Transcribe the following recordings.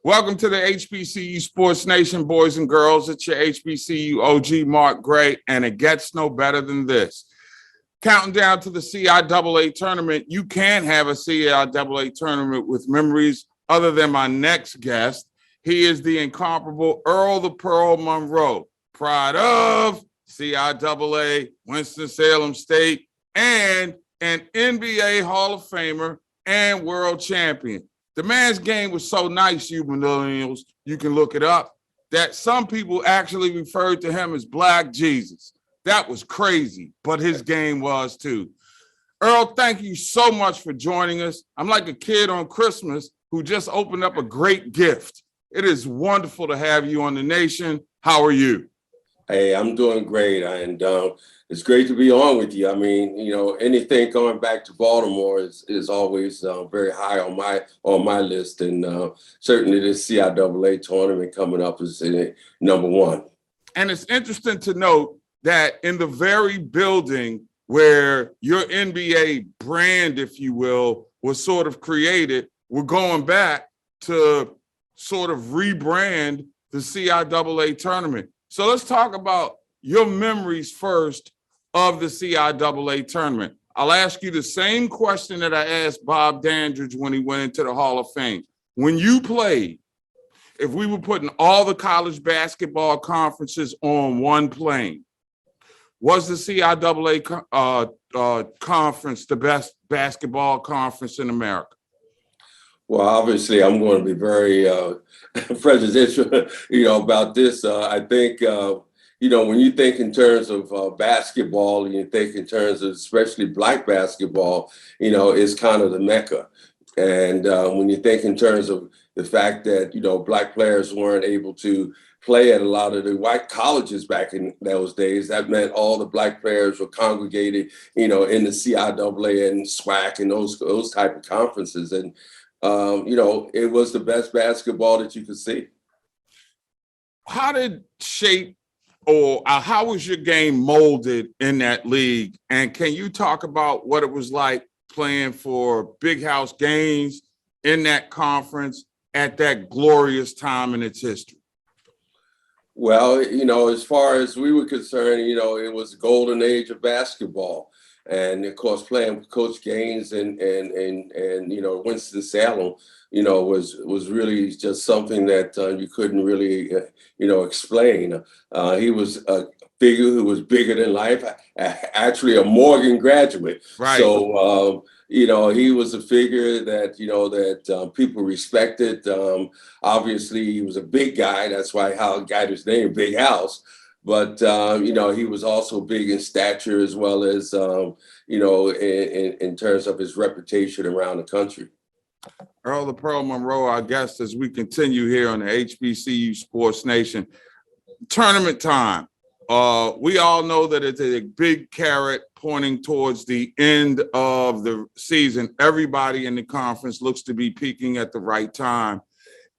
Welcome to the HBCU Sports Nation, boys and girls. It's your HBCU OG, Mark Gray, and it gets no better than this. Counting down to the CIAA tournament, you can't have a CIAA tournament with memories other than my next guest. He is the incomparable Earl the Pearl Monroe, pride of CIAA, Winston-Salem State, and an NBA Hall of Famer and world champion. The man's game was so nice, you millennials, you can look it up, that some people actually referred to him as Black Jesus. That was crazy, but his game was too. Earl, thank you so much for joining us. I'm like a kid on Christmas who just opened up a great gift. It is wonderful to have you on the nation. How are you? Hey, I'm doing great, and it's great to be on with you. I mean, anything going back to Baltimore is always very high on my list, and certainly this CIAA tournament coming up is number one. And it's interesting to note that in the very building where your NBA brand, if you will, was sort of created, we're going back to sort of rebrand the CIAA tournament. So let's talk about your memories first of the CIAA tournament. I'll ask you the same question that I asked Bob Dandridge when he went into the Hall of Fame. When you played, if we were putting all the college basketball conferences on one plane, was the CIAA conference the best basketball conference in America? Well, obviously, I'm going to be very prejudicial, about this. I think, when you think in terms of basketball, and you think in terms of especially Black basketball, it's kind of the Mecca. And when you think in terms of the fact that, Black players weren't able to play at a lot of the white colleges back in those days, that meant all the Black players were congregated, in the CIAA and SWAC and those type of conferences. And it was the best basketball that you could see. How did shape or how was your game molded in that league? And can you talk about what it was like playing for big house games in that conference at that glorious time in its history? Well, as far as we were concerned, it was the golden age of basketball. And of course, playing with Coach Gaines and Winston-Salem, was really just something that you couldn't really, explain. He was a figure who was bigger than life, actually a Morgan graduate. Right. So, he was a figure that people respected. Obviously, he was a big guy. That's why how he got his name, Big House. But, he was also big in stature as well as, in terms of his reputation around the country. Earl the Pearl Monroe, our guest, as we continue here on the HBCU Sports Nation. Tournament time. We all know that it's a big carrot pointing towards the end of the season. Everybody in the conference looks to be peaking at the right time.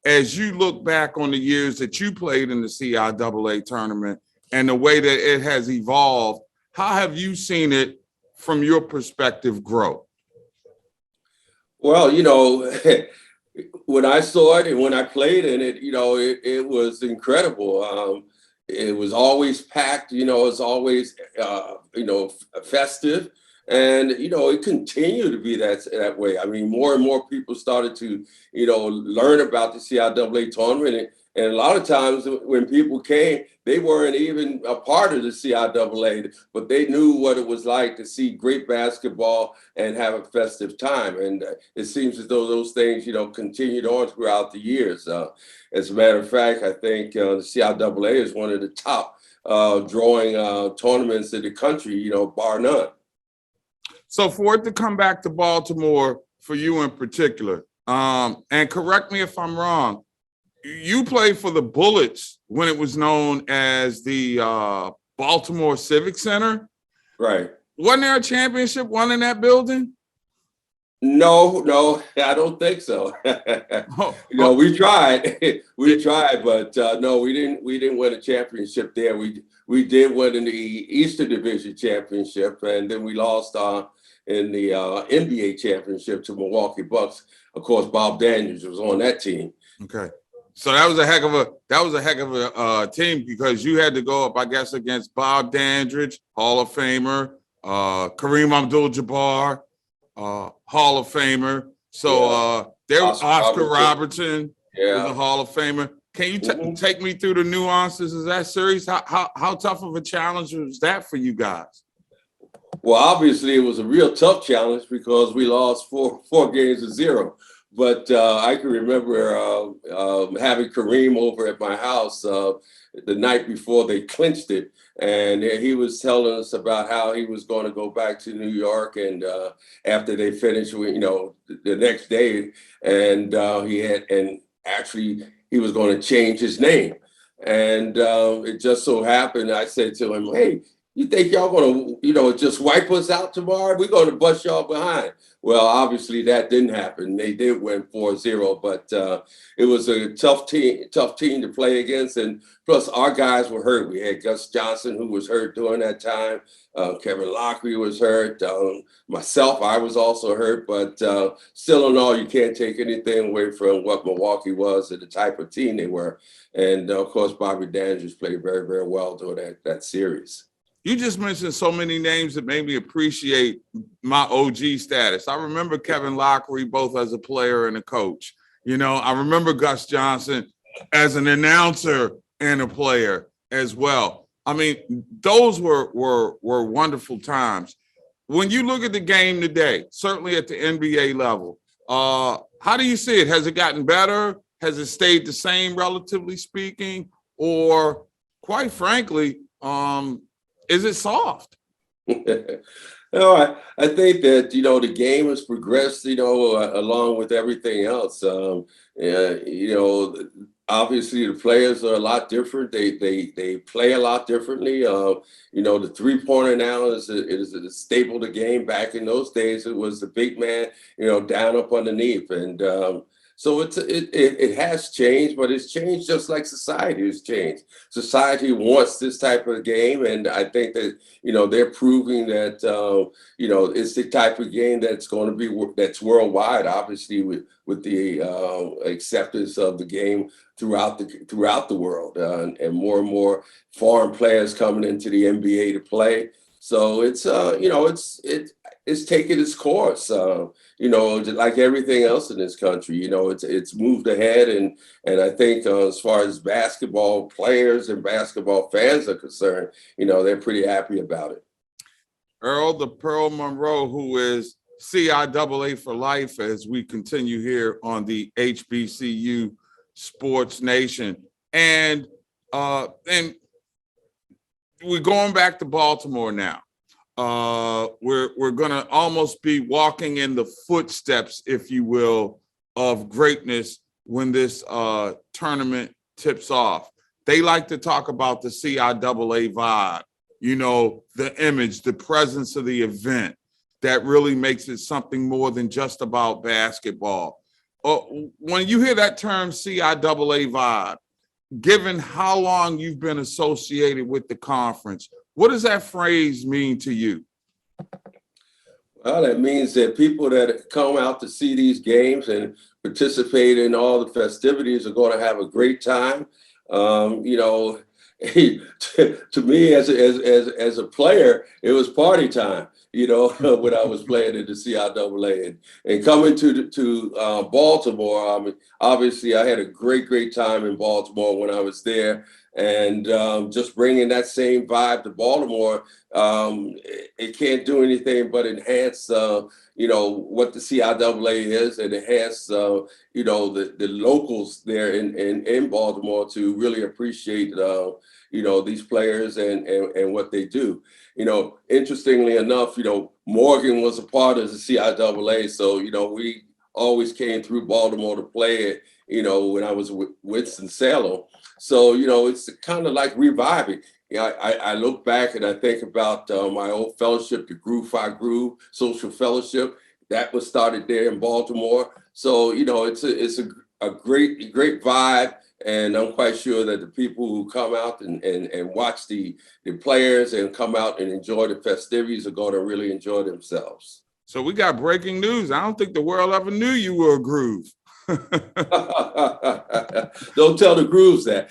As you look back on the years that you played in the CIAA tournament and the way that it has evolved, how have you seen it from your perspective grow? Well, when I saw it and when I played in it, it was incredible. It was always packed, it's always, festive. And, it continued to be that way. I mean, more and more people started to, learn about the CIAA tournament. And a lot of times when people came, they weren't even a part of the CIAA, but they knew what it was like to see great basketball and have a festive time. And it seems as though those things, continued on throughout the years. As a matter of fact, I think the CIAA is one of the top drawing tournaments in the country, bar none. So for it to come back to Baltimore for you in particular, and correct me if I'm wrong, you played for the Bullets when it was known as the Baltimore Civic Center. Right. Wasn't there a championship won in that building? No, I don't think so. We tried, but no, we didn't win a championship there. We did win in the Eastern Division championship, and then we lost in the NBA championship to Milwaukee Bucks. Of course, Bob Daniels was on that team. Okay. So that was a heck of a team, because you had to go up, I guess, against Bob Dandridge, Hall of Famer, Kareem Abdul-Jabbar, Hall of Famer. So there was Oscar Robertson was a Hall of Famer. Can you take me through the nuances of that series? How tough of a challenge was that for you guys? Well, obviously, it was a real tough challenge because we lost 4-0. But I can remember having Kareem over at my house the night before they clinched it. And he was telling us about how he was going to go back to New York, and after they finished, the next day, and he was going to change his name. And it just so happened, I said to him, "Hey, you think y'all going to, just wipe us out tomorrow? We're going to bust y'all behind." Well, obviously that didn't happen. They did win 4-0, but it was a tough team to play against. And plus our guys were hurt. We had Gus Johnson, who was hurt during that time. Kevin Lockery was hurt. Myself, I was also hurt. But still in all, you can't take anything away from what Milwaukee was and the type of team they were. And of course, Bobby Dandridge played very, very well during that series. You just mentioned so many names that made me appreciate my OG status. I remember Kevin Lockery both as a player and a coach. I remember Gus Johnson as an announcer and a player as well. I mean, those were wonderful times. When you look at the game today, certainly at the NBA level, how do you see it? Has it gotten better? Has it stayed the same, relatively speaking? Or, quite frankly, is it soft? No, I think that, the game has progressed, along with everything else. Obviously the players are a lot different. They play a lot differently. The three-pointer now is a staple of the game. Back in those days, it was the big man, down up underneath. And so it has changed, but it's changed just like society has changed. Society wants this type of game, and I think that they're proving that it's the type of game that's going to be that's worldwide. Obviously, with the acceptance of the game throughout the world, and more foreign players coming into the NBA to play. So it's it's taken its course. Like everything else in this country, it's moved ahead, and I think as far as basketball players and basketball fans are concerned, they're pretty happy about it. Earl, the Pearl Monroe, who is CIAA for life, as we continue here on the HBCU Sports Nation, and we're going back to Baltimore now. We're going to almost be walking in the footsteps, if you will, of greatness when this tournament tips off. They like to talk about the CIAA vibe, the image, the presence of the event that really makes it something more than just about basketball. When you hear that term CIAA vibe, given how long you've been associated with the conference, what does that phrase mean to you? Well, that means that people that come out to see these games and participate in all the festivities are going to have a great time. To me as a player, it was party time. When I was playing in the CIAA, and coming to Baltimore. Obviously, I had a great time in Baltimore when I was there. And just bringing that same vibe to Baltimore, it can't do anything but enhance, what the CIAA is, and enhance, the locals there in Baltimore to really appreciate, these players and what they do. Interestingly enough, Morgan was a part of the CIAA, so we always came through Baltimore to play it. When I was with Winston-Salem. So, it's kind of like reviving. I look back and I think about my old fellowship, the Groove Phi Groove Social Fellowship, that was started there in Baltimore. So, it's a great vibe. And I'm quite sure that the people who come out and watch the players and come out and enjoy the festivities are going to really enjoy themselves. So we got breaking news. I don't think the world ever knew you were a Groove. Don't tell the grooves that.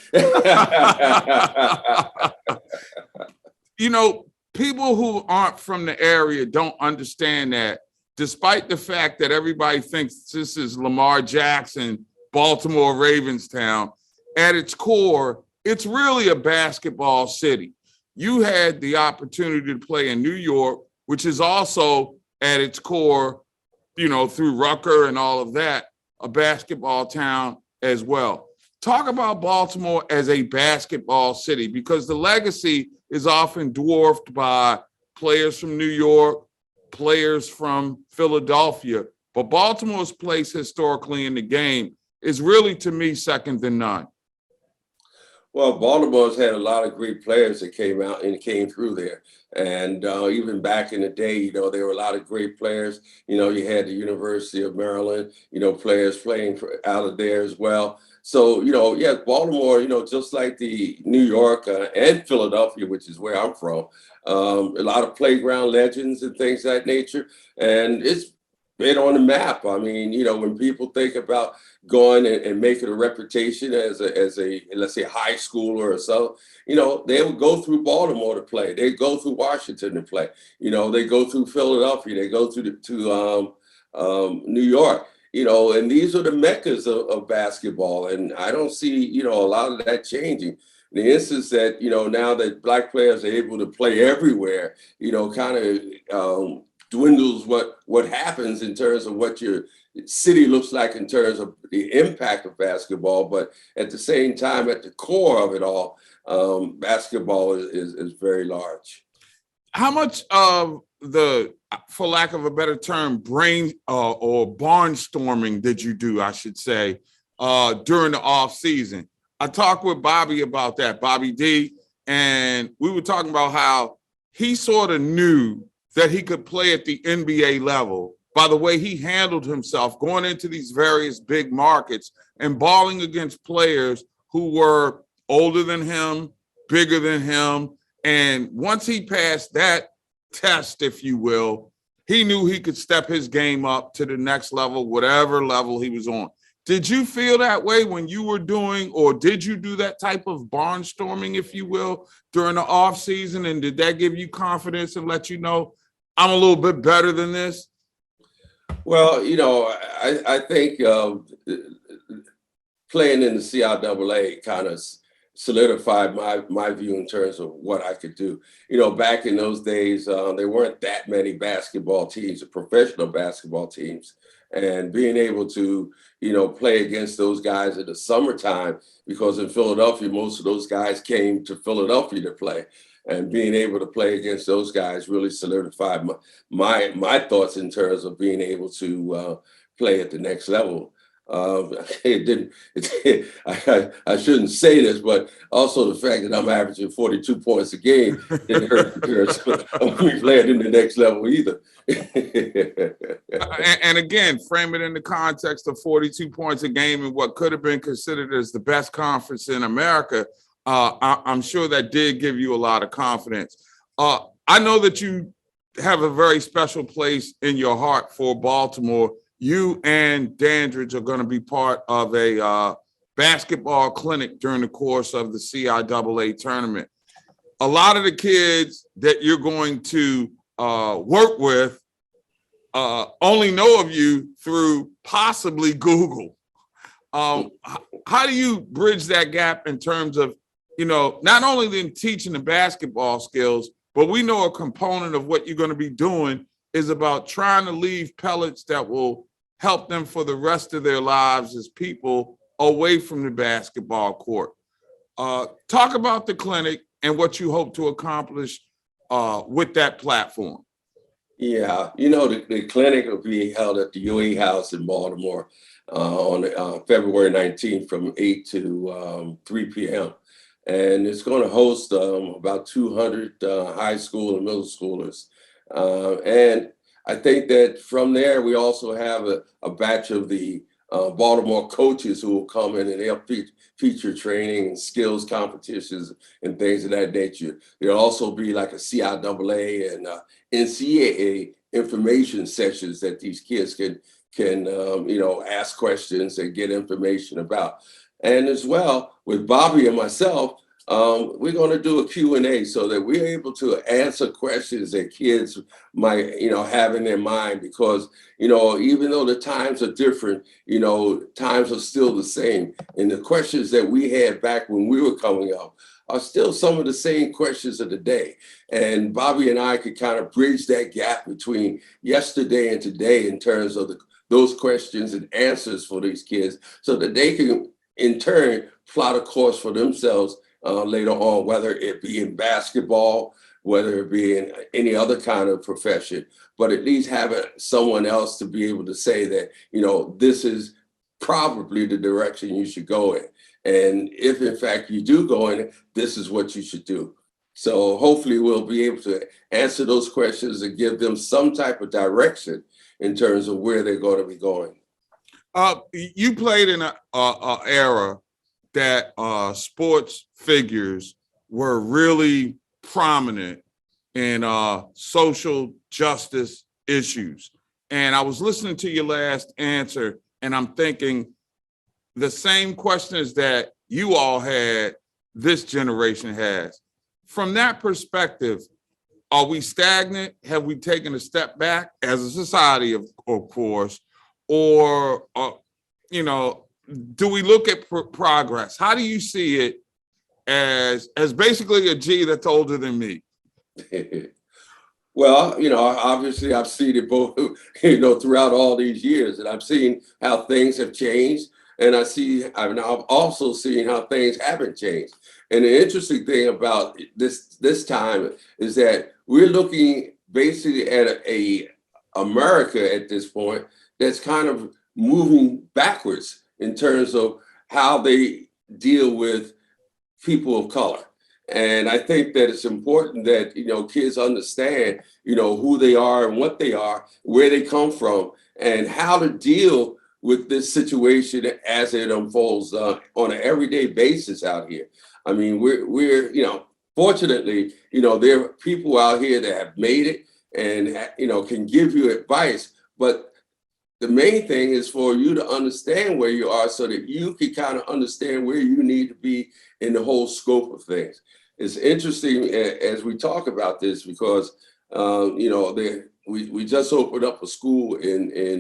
You know, people who aren't from the area don't understand that, despite the fact that everybody thinks this is Lamar Jackson, Baltimore Ravens town, at its core, it's really a basketball city. You had the opportunity to play in New York, which is also at its core, you know, through Rucker and all of that, a basketball town as well. Talk about Baltimore as a basketball city, because the legacy is often dwarfed by players from New York, players from Philadelphia. But Baltimore's place historically in the game is really, to me, second to none. Well, Baltimore's had a lot of great players that came out and came through there. And even back in the day, you know, there were a lot of great players. You know, you had the University of Maryland, you know, players playing out of there as well. So, you know, yeah, Baltimore, you know, just like the New York and Philadelphia, which is where I'm from, a lot of playground legends and things of that nature. And it's been on the map. I mean, you know, when people think about going and making a reputation as a let's say high schooler or so, you know, they would go through Baltimore to play. They go through Washington to play. You know, they go through Philadelphia. They go to New York. You know, and these are the meccas of basketball, and I don't see, you know, a lot of that changing. The instance that, you know, now that Black players are able to play everywhere, you know, kind of dwindles what happens in terms of what your city looks like in terms of the impact of basketball. But at the same time, at the core of it all, basketball is very large. How much of the, for lack of a better term, brain or barnstorming did you do, I should say, during the off season? I talked with Bobby about that, Bobby D, and we were talking about how he sort of knew that he could play at the NBA level by the way he handled himself going into these various big markets and balling against players who were older than him, bigger than him. And once he passed that test, if you will, he knew he could step his game up to the next level, whatever level he was on. Did you feel that way when you were doing, or did you do that type of barnstorming, if you will, during the off season? And did that give you confidence and let you know, I'm a little bit better than this? Well, you know, I think playing in the CIAA kind of solidified my view in terms of what I could do. You know, back in those days, there weren't that many basketball teams, professional basketball teams. And being able to, you know, play against those guys in the summertime, because in Philadelphia, most of those guys came to Philadelphia to play. And being able to play against those guys really solidified my thoughts in terms of being able to play at the next level. It didn't. I shouldn't say this, but also the fact that I'm averaging 42 points a game didn't hurt in terms of me playing in the next level either. And again, frame it in the context of 42 points a game in what could have been considered as the best conference in America. I'm sure that did give you a lot of confidence. I know that you have a very special place in your heart for Baltimore. You and Dandridge are going to be part of a basketball clinic during the course of the CIAA tournament. A lot of the kids that you're going to work with only know of you through possibly Google. How do you bridge that gap in terms of, you know, not only them teaching the basketball skills, but we know a component of what you're going to be doing is about trying to leave pellets that will help them for the rest of their lives as people away from the basketball court. Talk about the clinic and what you hope to accomplish with that platform. Yeah, you know, the clinic will be held at the UA House in Baltimore on February 19th from 8 to 3 p.m. And it's going to host about 200 high school and middle schoolers. And I think that from there, we also have a batch of the Baltimore coaches who will come in and they'll feature training and skills competitions and things of that nature. There'll also be like a CIAA and NCAA information sessions that these kids can ask questions and get information about. And as well, with Bobby and myself, we're going to do a Q&A so that we're able to answer questions that kids might, have in their mind, because, even though the times are different, times are still the same. And the questions that we had back when we were coming up are still some of the same questions of the day. And Bobby and I could kind of bridge that gap between yesterday and today in terms of those questions and answers for these kids, so that they can, in turn, plot a course for themselves later on, whether it be in basketball, whether it be in any other kind of profession, but at least having someone else to be able to say that, this is probably the direction you should go in. And if in fact you do go in it, this is what you should do. So hopefully we'll be able to answer those questions and give them some type of direction in terms of where they're going to be going. You played in an era that sports figures were really prominent in social justice issues. And I was listening to your last answer, and I'm thinking the same questions that you all had, this generation has. From that perspective, are we stagnant? Have we taken a step back as a society, of course? Or, do we look at progress? How do you see it as basically a G that's older than me? Well, obviously I've seen it both, throughout all these years, and I've seen how things have changed. And I've also seen how things haven't changed. And the interesting thing about this time is that we're looking basically at a America at this point that's kind of moving backwards in terms of how they deal with people of color. And I think that it's important that, kids understand, who they are and what they are, where they come from, and how to deal with this situation as it unfolds on an everyday basis out here. I mean, we're fortunately, there are people out here that have made it and, can give you advice. But the main thing is for you to understand where you are so that you can kind of understand where you need to be in the whole scope of things. It's interesting as we talk about this because, we just opened up a school in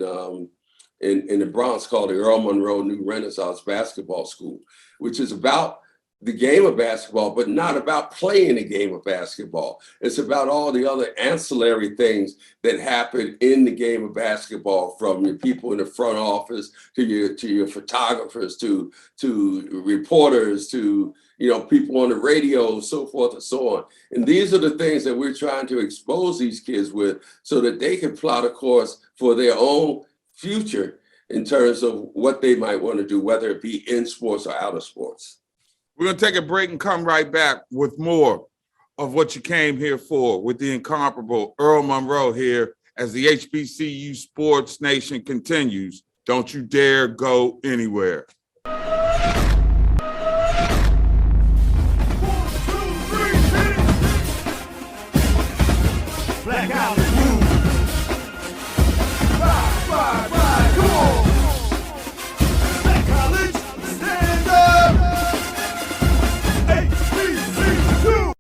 the Bronx called the Earl Monroe New Renaissance Basketball School, which is about the game of basketball, but not about playing the game of basketball. It's about all the other ancillary things that happen in the game of basketball, from your people in the front office to your photographers to reporters to people on the radio, so forth and so on. And these are the things that we're trying to expose these kids with so that they can plot a course for their own future in terms of what they might want to do, whether it be in sports or out of sports. We're going to take a break and come right back with more of what you came here for with the incomparable Earl Monroe here as the HBCU Sports Nation continues. Don't you dare go anywhere.